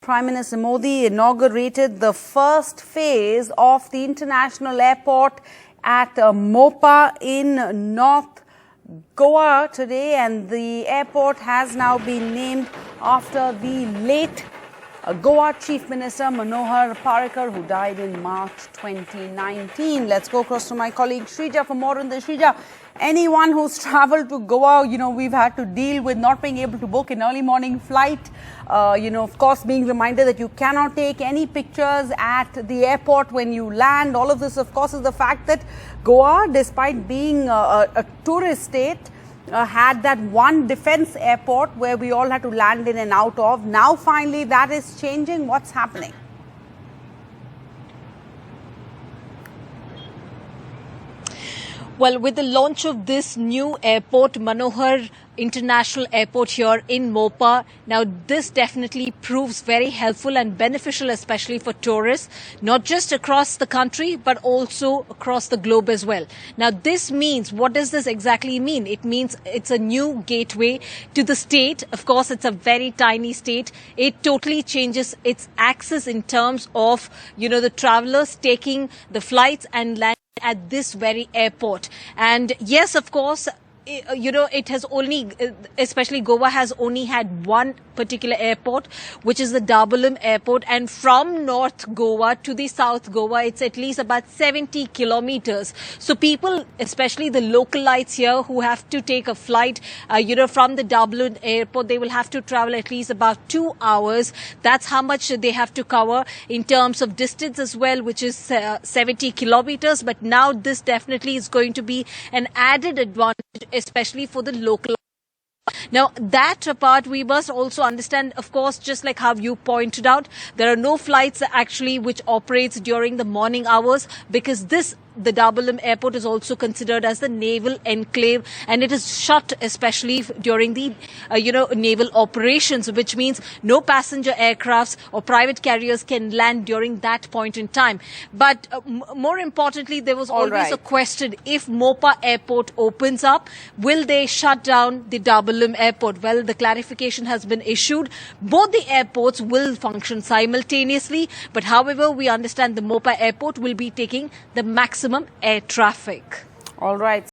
Prime Minister Modi inaugurated the first phase of the international airport at Mopa in North Goa today, and the airport has now been named after the late Goa Chief Minister Manohar Parrikar, who died in March 2019. Let's go across to my colleague Shrija for more on this. Shrija, anyone who's traveled to Goa, we've had to deal with not being able to book an early morning flight. Of course, being reminded that you cannot take any pictures at the airport when you land. All of this, of course, is the fact that Goa, despite being a tourist state, had that one defense airport where we all had to land in and out of. Now, finally, that is changing. What's happening? Well, with the launch of this new airport, Manohar International Airport here in Mopa, now this definitely proves very helpful and beneficial, especially for tourists, not just across the country, but also across the globe as well. Now, this means, what does this exactly mean? It means it's a new gateway to the state. Of course, it's a very tiny state. It totally changes its access in terms of, the travelers taking the flights and landing at this very airport. And yes, of course, it has only, especially Goa has only had one particular airport, which is the Dabolim airport. And from North Goa to the South Goa, it's at least about 70 kilometers. So people, especially the localites here who have to take a flight, from the Dabolim airport, they will have to travel at least about 2 hours. That's how much they have to cover in terms of distance as well, which is 70 kilometers. But now this definitely is going to be an added advantage, especially for the local. Now, that apart, we must also understand, of course, just like how you pointed out, there are no flights actually which operates during the morning hours, because the Dabolim airport is also considered as the naval enclave, and it is shut especially during the, naval operations, which means no passenger aircrafts or private carriers can land during that point in time. But more importantly, there was always a question, if Mopa airport opens up, will they shut down the Dabolim airport? Well, the clarification has been issued. Both the airports will function simultaneously, but however, we understand the Mopa airport will be taking the maximum air traffic. All right.